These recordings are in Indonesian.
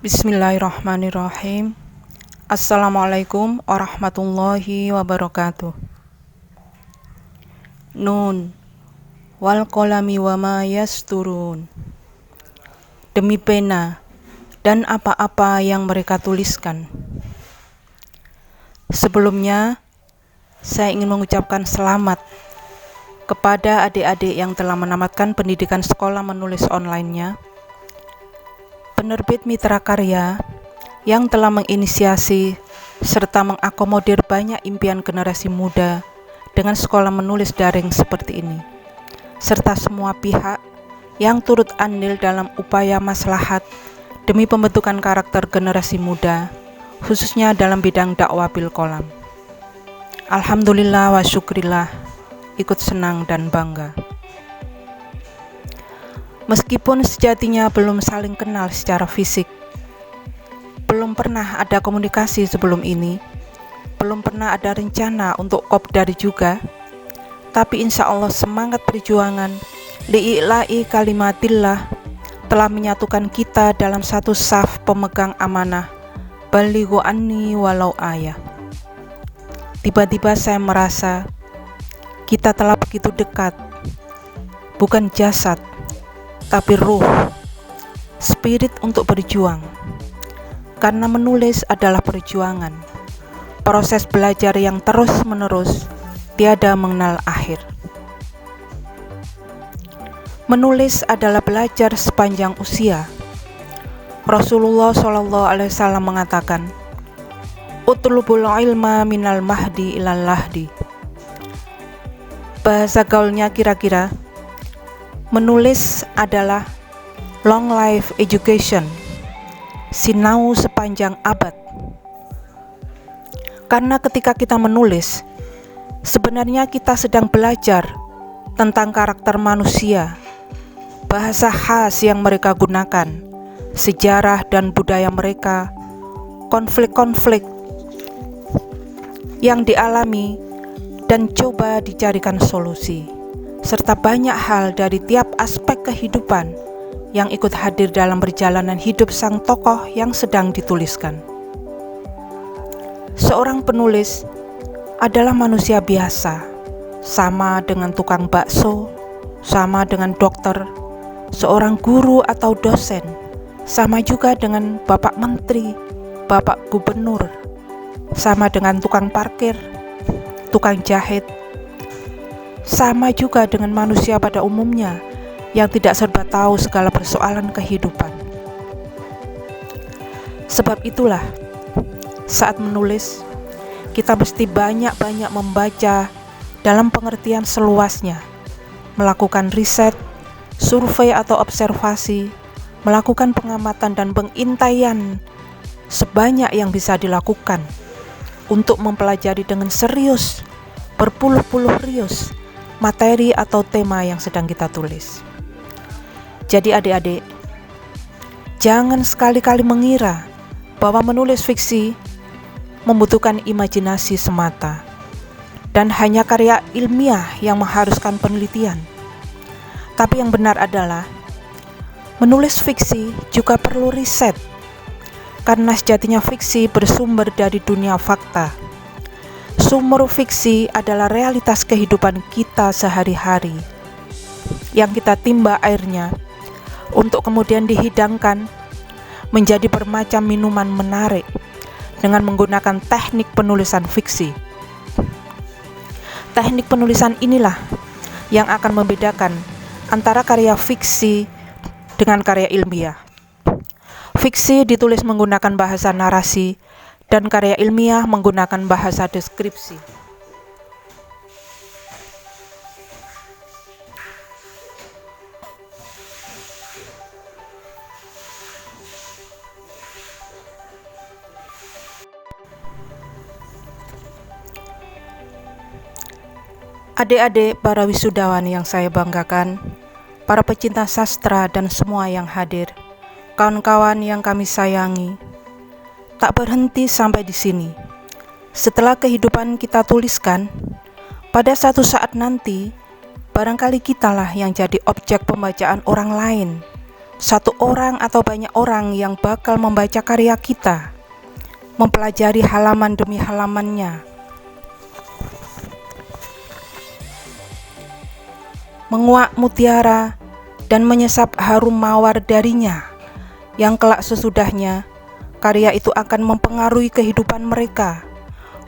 Bismillahirrahmanirrahim. Assalamualaikum warahmatullahi wabarakatuh. Nun wal qalami wa ma yasturun. Demi pena dan apa-apa yang mereka tuliskan. Sebelumnya, saya ingin mengucapkan selamat kepada adik-adik yang telah menamatkan pendidikan sekolah menulis online-nya. Penerbit Mitra Karya yang telah menginisiasi serta mengakomodir banyak impian generasi muda dengan sekolah menulis daring seperti ini, serta semua pihak yang turut andil dalam upaya maslahat demi pembentukan karakter generasi muda, khususnya dalam bidang dakwah bil qalam. Alhamdulillah wa syukrillah, ikut senang dan bangga. Meskipun sejatinya belum saling kenal secara fisik, belum pernah ada komunikasi sebelum ini, belum pernah ada rencana untuk kopdar juga, tapi insya Allah semangat perjuangan li'ila'i kalimatillah telah menyatukan kita dalam satu saf pemegang amanah balighu anni walau ayah. Tiba-tiba saya merasa kita telah begitu dekat, bukan jasad, tapi ruh, spirit untuk berjuang. Karena menulis adalah perjuangan, proses belajar yang terus-menerus, tiada mengenal akhir. Menulis adalah belajar sepanjang usia. Rasulullah SAW mengatakan, "Utlubul ilma minal mahdi ilal lahdi." Bahasa gaulnya kira-kira, menulis adalah long life education, sinau sepanjang abad. Karena ketika kita menulis, sebenarnya kita sedang belajar tentang karakter manusia, bahasa khas yang mereka gunakan, sejarah dan budaya mereka, konflik-konflik yang dialami dan coba dicarikan solusi, serta banyak hal dari tiap aspek kehidupan yang ikut hadir dalam perjalanan hidup sang tokoh yang sedang dituliskan. Seorang penulis adalah manusia biasa, sama dengan tukang bakso, sama dengan dokter, seorang guru atau dosen, sama juga dengan bapak menteri, bapak gubernur, sama dengan tukang parkir, tukang jahit, sama juga dengan manusia pada umumnya yang tidak serba tahu segala persoalan kehidupan. Sebab itulah, saat menulis, kita mesti banyak-banyak membaca dalam pengertian seluasnya, melakukan riset, survei atau observasi, melakukan pengamatan dan pengintaian sebanyak yang bisa dilakukan untuk mempelajari dengan serius, berpuluh-puluh rius, materi atau tema yang sedang kita tulis. Jadi adik-adik, jangan sekali-kali mengira bahwa menulis fiksi membutuhkan imajinasi semata dan hanya karya ilmiah yang mengharuskan penelitian. Tapi yang benar adalah menulis fiksi juga perlu riset, karena sejatinya fiksi bersumber dari dunia fakta. Sumber fiksi adalah realitas kehidupan kita sehari-hari yang kita timba airnya untuk kemudian dihidangkan menjadi bermacam minuman menarik dengan menggunakan teknik penulisan fiksi. Teknik penulisan inilah yang akan membedakan antara karya fiksi dengan karya ilmiah. Fiksi ditulis menggunakan bahasa narasi dan karya ilmiah menggunakan bahasa deskripsi. Adik-adik para wisudawan yang saya banggakan, para pecinta sastra dan semua yang hadir, kawan-kawan yang kami sayangi, tak berhenti sampai di sini. Setelah kehidupan kita tuliskan, pada satu saat nanti, barangkali kitalah yang jadi objek pembacaan orang lain, satu orang atau banyak orang yang bakal membaca karya kita, mempelajari halaman demi halamannya, menguak mutiara dan menyesap harum mawar darinya, yang kelak sesudahnya karya itu akan mempengaruhi kehidupan mereka,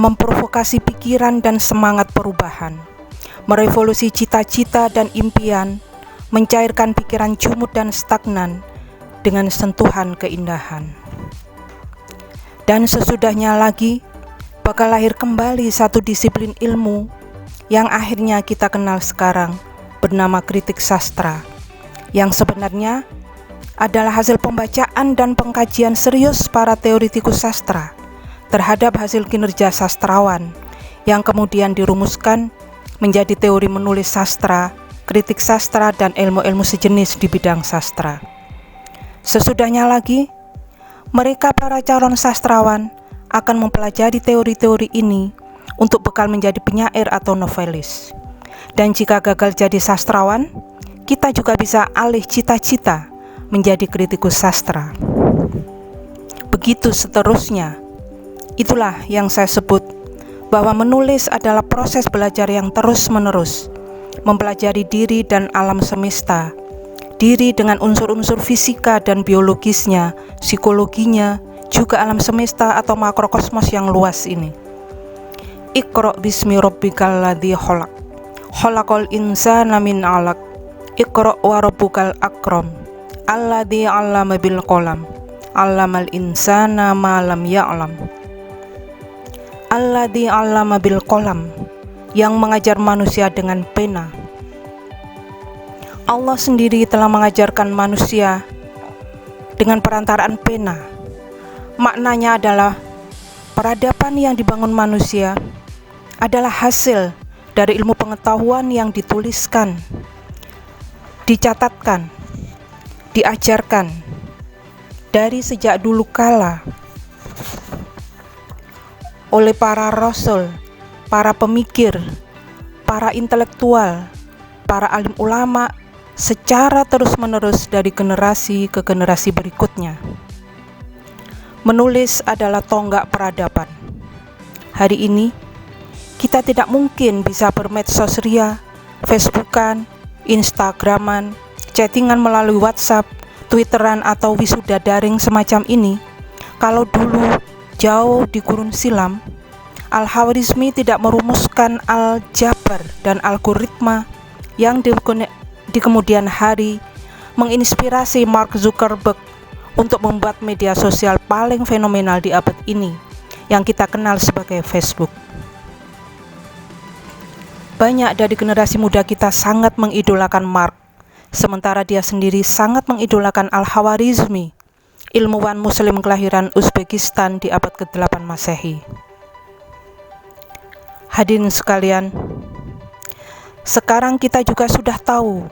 memprovokasi pikiran dan semangat perubahan, merevolusi cita-cita dan impian, mencairkan pikiran jumud dan stagnan dengan sentuhan keindahan. Dan sesudahnya lagi bakal lahir kembali satu disiplin ilmu yang akhirnya kita kenal sekarang bernama kritik sastra, yang sebenarnya adalah hasil pembacaan dan pengkajian serius para teoritikus sastra terhadap hasil kinerja sastrawan yang kemudian dirumuskan menjadi teori menulis sastra, kritik sastra, dan ilmu-ilmu sejenis di bidang sastra. Sesudahnya lagi, mereka para calon sastrawan akan mempelajari teori-teori ini untuk bekal menjadi penyair atau novelis. Dan jika gagal jadi sastrawan, kita juga bisa alih cita-cita menjadi kritikus sastra. Begitu seterusnya. Itulah yang saya sebut bahwa menulis adalah proses belajar yang terus-menerus, mempelajari diri dan alam semesta, diri dengan unsur-unsur fisika dan biologisnya, psikologinya, juga alam semesta atau makrokosmos yang luas ini. Iqra bismi rabbikal ladzi khalaq, khalaqal insana min 'alaq, Iqra wa rabbukal akram, alladzi 'allama bil qalam, 'allamal insana ma lam ya'lam. Alladzi 'allama bil qalam, yang mengajar manusia dengan pena. Allah sendiri telah mengajarkan manusia dengan perantaraan pena. Maknanya adalah peradaban yang dibangun manusia adalah hasil dari ilmu pengetahuan yang dituliskan, dicatatkan, diajarkan dari sejak dulu kala oleh para rasul, para pemikir, para intelektual, para alim ulama secara terus-menerus dari generasi ke generasi berikutnya. Menulis adalah tonggak peradaban. Hari ini kita tidak mungkin bisa bermedsos ria, Facebookan, Instagraman, chattingan melalui WhatsApp, Twitteran atau wisuda daring semacam ini kalau dulu jauh di kurun silam Al-Khwarizmi tidak merumuskan aljabar dan algoritma yang di kemudian hari menginspirasi Mark Zuckerberg untuk membuat media sosial paling fenomenal di abad ini yang kita kenal sebagai Facebook. Banyak dari generasi muda kita sangat mengidolakan Mark, sementara dia sendiri sangat mengidolakan Al-Khwarizmi, ilmuwan muslim kelahiran Uzbekistan di abad ke-8 Masehi. Hadirin sekalian, sekarang kita juga sudah tahu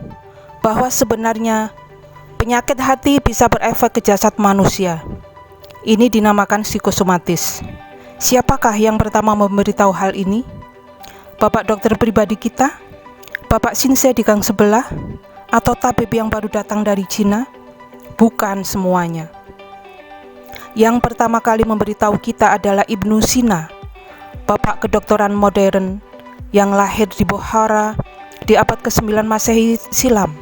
bahwa sebenarnya penyakit hati bisa berefek ke jasad manusia. Ini dinamakan psikosomatis. Siapakah yang pertama memberitahu hal ini? Bapak dokter pribadi kita? Bapak Sinse di gang sebelah? Atau tabib yang baru datang dari Cina? Bukan semuanya. Yang pertama kali memberitahu kita adalah Ibnu Sina, bapak kedokteran modern yang lahir di Bukhara di abad ke-9 Masehi silam.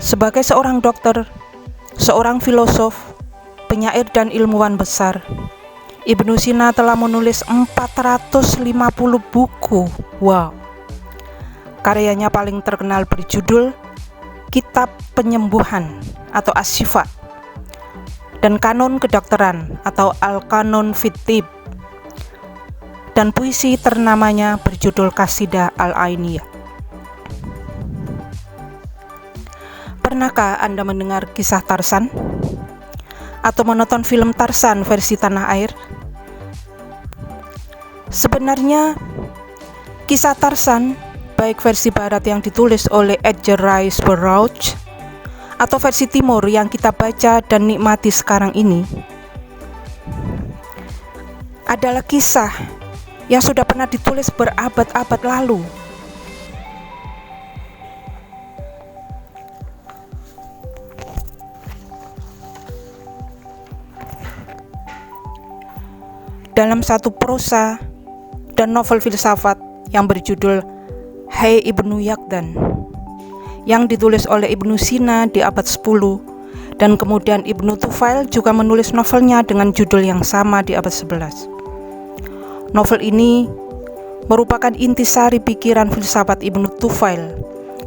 Sebagai seorang dokter, seorang filosof, penyair dan ilmuwan besar, Ibnu Sina telah menulis 450 buku. Wow. Karyanya paling terkenal berjudul Kitab Penyembuhan atau Asy-Syifa dan Kanon Kedokteran atau Al-Kanun fit Tibb, dan puisi ternamanya berjudul Qasidah Al-Ainiyah. Pernahkah Anda mendengar kisah Tarsan? Atau menonton film Tarsan versi tanah air? Sebenarnya, kisah Tarsan, baik versi barat yang ditulis oleh Edgar Rice Burroughs atau versi timur yang kita baca dan nikmati sekarang ini, adalah kisah yang sudah pernah ditulis berabad-abad lalu. dalam satu prosa dan novel filsafat yang berjudul Hai Ibnu Yaqdhan, yang ditulis oleh Ibnu Sina di abad 10, dan kemudian Ibnu Tufail juga menulis novelnya dengan judul yang sama di abad 11. Novel ini merupakan intisari pikiran filsafat Ibnu Tufail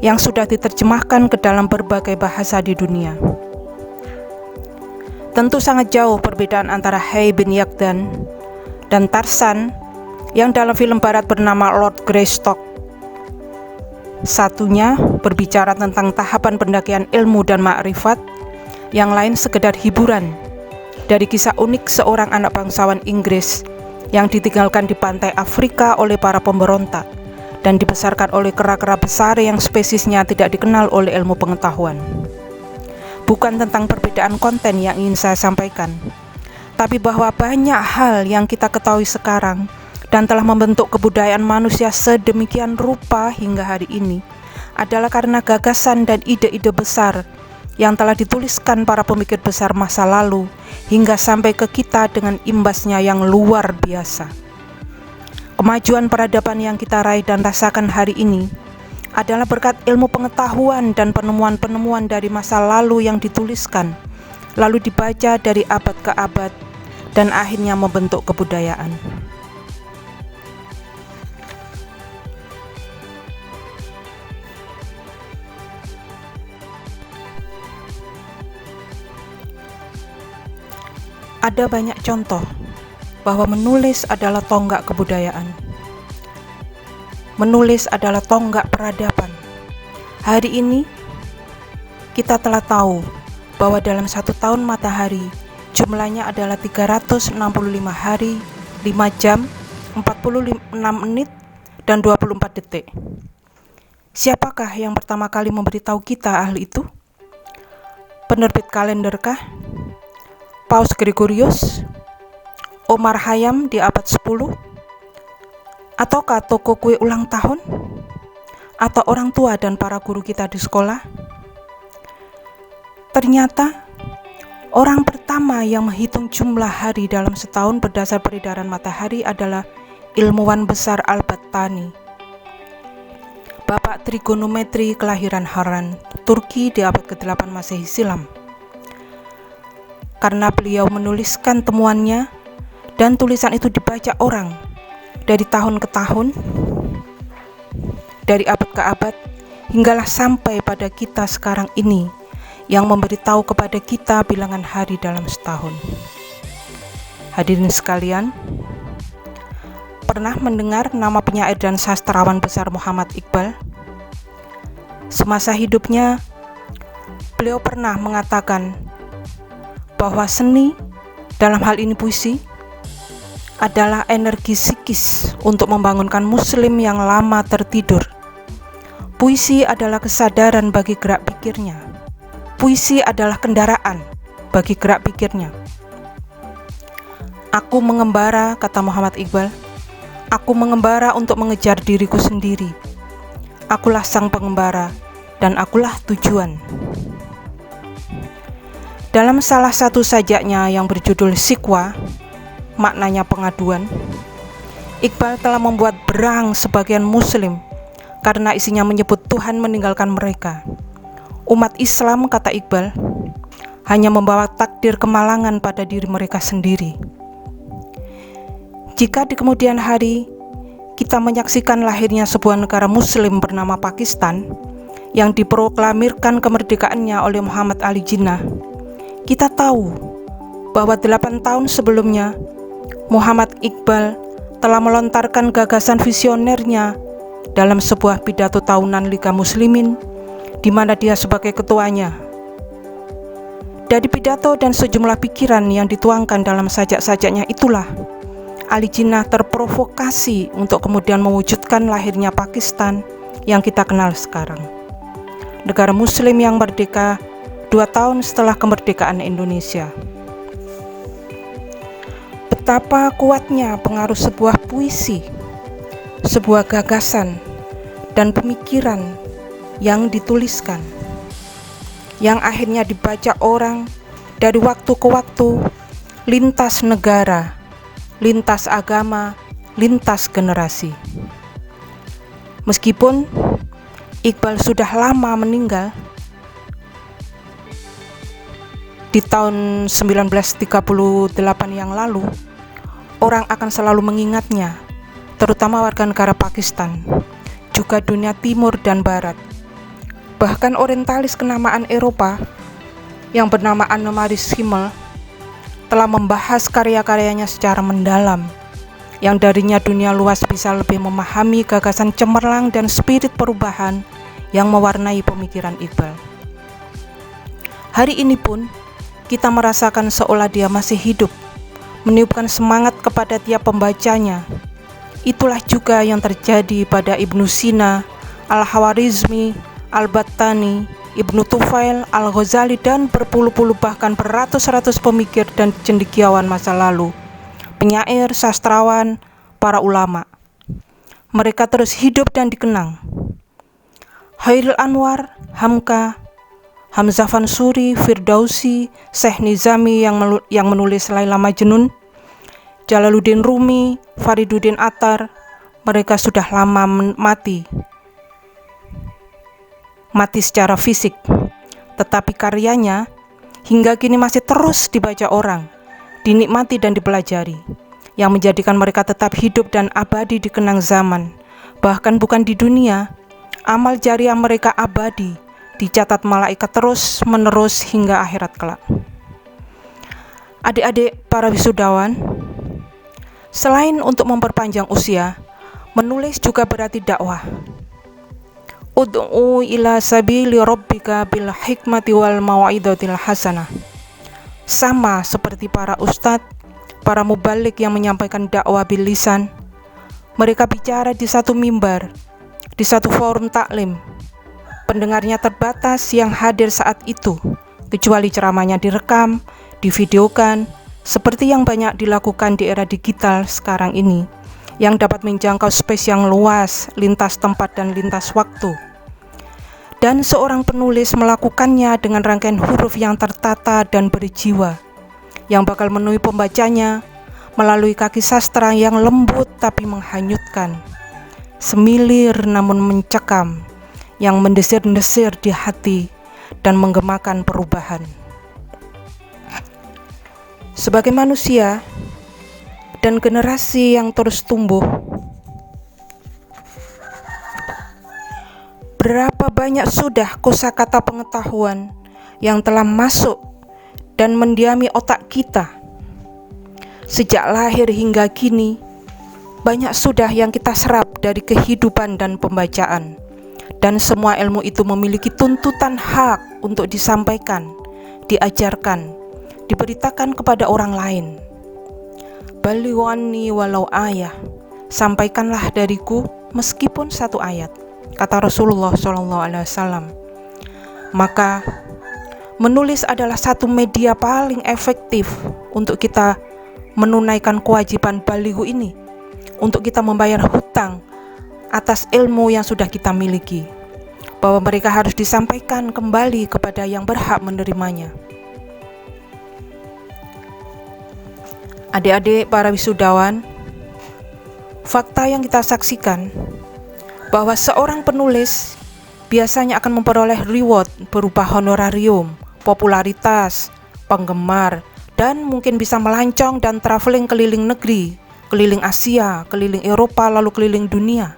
yang sudah diterjemahkan ke dalam berbagai bahasa di dunia. Tentu sangat jauh perbedaan antara Hai bin Yaqdhan dan Tarzan yang dalam film barat bernama Lord Greystock. Satunya berbicara tentang tahapan pendakian ilmu dan makrifat, yang lain sekedar hiburan dari kisah unik seorang anak bangsawan Inggris yang ditinggalkan di pantai Afrika oleh para pemberontak dan dibesarkan oleh kera-kera besar yang spesiesnya tidak dikenal oleh ilmu pengetahuan. Bukan tentang perbedaan konten yang ingin saya sampaikan, tapi bahwa banyak hal yang kita ketahui sekarang dan telah membentuk kebudayaan manusia sedemikian rupa hingga hari ini adalah karena gagasan dan ide-ide besar yang telah dituliskan para pemikir besar masa lalu hingga sampai ke kita dengan imbasnya yang luar biasa. Kemajuan peradaban yang kita raih dan rasakan hari ini adalah berkat ilmu pengetahuan dan penemuan-penemuan dari masa lalu yang dituliskan, lalu dibaca dari abad ke abad, dan akhirnya membentuk kebudayaan. Ada banyak contoh bahwa menulis adalah tonggak kebudayaan. Menulis adalah tonggak peradaban. Hari ini kita telah tahu bahwa dalam 1 tahun matahari jumlahnya adalah 365 hari, 5 jam, 46 menit, dan 24 detik. Siapakah yang pertama kali memberitahu kita hal itu? Penerbit kalenderkah? Paus Gregorius? Omar Khayyam di abad 10? Ataukah toko kue ulang tahun? Atau orang tua dan para guru kita di sekolah? Ternyata orang pertama yang menghitung jumlah hari dalam setahun berdasar peredaran matahari adalah ilmuwan besar Al-Battani, bapak trigonometri kelahiran Harran, Turki di abad ke-8 Masehi silam. Karena beliau menuliskan temuannya dan tulisan itu dibaca orang dari tahun ke tahun, dari abad ke abad, hinggalah sampai pada kita sekarang ini yang memberitahu kepada kita bilangan hari dalam setahun. Hadirin sekalian, pernah mendengar nama penyair dan sastrawan besar Muhammad Iqbal? Semasa hidupnya, beliau pernah mengatakan bahwa seni, dalam hal ini puisi, adalah energi psikis untuk membangunkan muslim yang lama tertidur. Puisi adalah kesadaran bagi gerak pikirnya. Puisi adalah kendaraan bagi gerak pikirnya. Aku mengembara, kata Muhammad Iqbal. Aku mengembara untuk mengejar diriku sendiri. Akulah sang pengembara dan akulah tujuan. Dalam salah satu sajaknya yang berjudul Sikwa, maknanya pengaduan, Iqbal telah membuat berang sebagian muslim karena isinya menyebut Tuhan meninggalkan mereka. Umat Islam, kata Iqbal, hanya membawa takdir kemalangan pada diri mereka sendiri. Jika di kemudian hari kita menyaksikan lahirnya sebuah negara muslim bernama Pakistan yang diproklamirkan kemerdekaannya oleh Muhammad Ali Jinnah, kita tahu bahwa 8 tahun sebelumnya Muhammad Iqbal telah melontarkan gagasan visionernya dalam sebuah pidato tahunan Liga Muslimin di mana dia sebagai ketuanya. Dari pidato dan sejumlah pikiran yang dituangkan dalam sajak-sajaknya itulah Ali Jinnah terprovokasi untuk kemudian mewujudkan lahirnya Pakistan yang kita kenal sekarang. Negara muslim yang merdeka 2 tahun setelah kemerdekaan Indonesia. Betapa kuatnya pengaruh sebuah puisi, sebuah gagasan dan pemikiran yang dituliskan, yang akhirnya dibaca orang dari waktu ke waktu, lintas negara, lintas agama, lintas generasi. Meskipun Iqbal sudah lama meninggal, di tahun 1938 yang lalu, orang akan selalu mengingatnya, terutama warga negara Pakistan, juga dunia timur dan barat. Bahkan orientalis kenamaan Eropa yang bernama Annemarie Schimmel telah membahas karya-karyanya secara mendalam, yang darinya dunia luas bisa lebih memahami gagasan cemerlang dan spirit perubahan yang mewarnai pemikiran Iqbal. Hari ini pun kita merasakan seolah dia masih hidup, meniupkan semangat kepada tiap pembacanya. Itulah juga yang terjadi pada Ibnu Sina, Al-Khwarizmi, Al-Battani, Ibnu Tufail, Al-Ghazali, dan berpuluh-puluh bahkan beratus-ratus pemikir dan cendekiawan masa lalu, penyair, sastrawan, para ulama. Mereka terus hidup dan dikenang. Khairil Anwar, Hamka, Hamzah Fansuri, Firdausi, Syekh Nizami yang menulis Laila Majnun, Jalaluddin Rumi, Fariduddin Attar, mereka sudah lama mati secara fisik, tetapi karyanya hingga kini masih terus dibaca orang, dinikmati dan dipelajari, yang menjadikan mereka tetap hidup dan abadi dikenang zaman. Bahkan bukan di dunia, amal jariah mereka abadi, dicatat malaikat terus menerus hingga akhirat kelak. Adik-adik para wisudawan, selain untuk memperpanjang usia, menulis juga berarti dakwah. Ud'u ila sabili rabbika bil hikmati wal mau'izatil hasanah. Sama seperti para ustadz, para mubalik yang menyampaikan dakwah bil lisan, mereka bicara di satu mimbar, di satu forum taklim. Pendengarnya terbatas yang hadir saat itu, kecuali ceramahnya direkam, divideokan, seperti yang banyak dilakukan di era digital sekarang ini, yang dapat menjangkau space yang luas, lintas tempat dan lintas waktu. Dan seorang penulis melakukannya dengan rangkaian huruf yang tertata dan berjiwa, yang bakal memenuhi pembacanya melalui kaki sastra yang lembut tapi menghanyutkan, semilir namun mencekam, yang mendesir-desir di hati dan menggemakan perubahan. Sebagai manusia dan generasi yang terus tumbuh, berapa banyak sudah kosakata pengetahuan yang telah masuk dan mendiami otak kita. Sejak lahir hingga kini, banyak sudah yang kita serap dari kehidupan dan pembacaan. Dan semua ilmu itu memiliki tuntutan hak untuk disampaikan, diajarkan, diberitakan kepada orang lain. Balighuanni walau ayah, sampaikanlah dariku meskipun satu ayat, kata Rasulullah SAW. Maka menulis adalah satu media paling efektif untuk kita menunaikan kewajiban balighu ini, untuk kita membayar hutang atas ilmu yang sudah kita miliki, bahwa mereka harus disampaikan kembali kepada yang berhak menerimanya. Adik-adik para wisudawan, fakta yang kita saksikan bahwa seorang penulis biasanya akan memperoleh reward berupa honorarium, popularitas, penggemar, dan mungkin bisa melancong dan traveling keliling negeri, keliling Asia, keliling Eropa, lalu keliling dunia.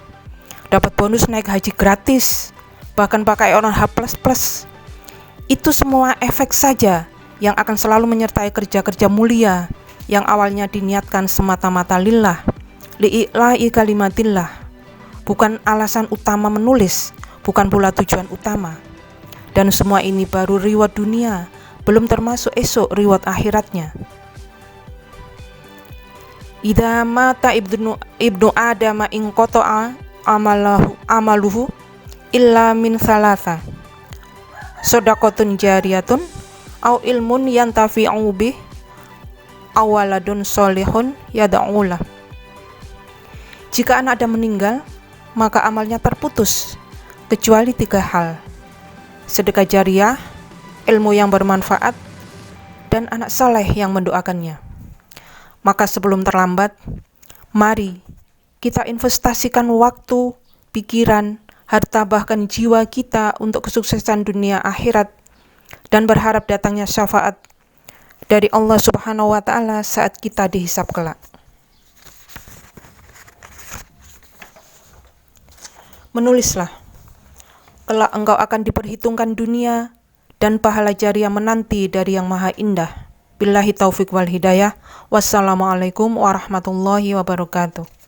Dapat bonus naik haji gratis, bahkan pakai honor H++. Itu semua efek saja yang akan selalu menyertai kerja-kerja mulia yang awalnya diniatkan semata-mata lillah, li'ila'i kalimatillah. Bukan alasan utama menulis, bukan pula tujuan utama. Dan semua ini baru reward dunia, belum termasuk esok reward akhiratnya. Idza mata ibnu Adam in qata'a amaluhu illa min thalatha, shadaqatun jariyatun au ilmun yantafi'u bih aw waladun sholihun yad'ulah. Jika anak Adam meninggal, maka amalnya terputus kecuali 3 hal: sedekah jariah, ilmu yang bermanfaat, dan anak saleh yang mendoakannya. Maka sebelum terlambat, mari kita investasikan waktu, pikiran, harta, bahkan jiwa kita untuk kesuksesan dunia akhirat dan berharap datangnya syafaat dari Allah Subhanahu wa Ta'ala saat kita dihisab kelak. Menulislah, kelak engkau akan diperhitungkan dunia dan pahala jariah menanti dari Yang Maha Indah. Billahi taufik wal hidayah. Wassalamualaikum warahmatullahi wabarakatuh.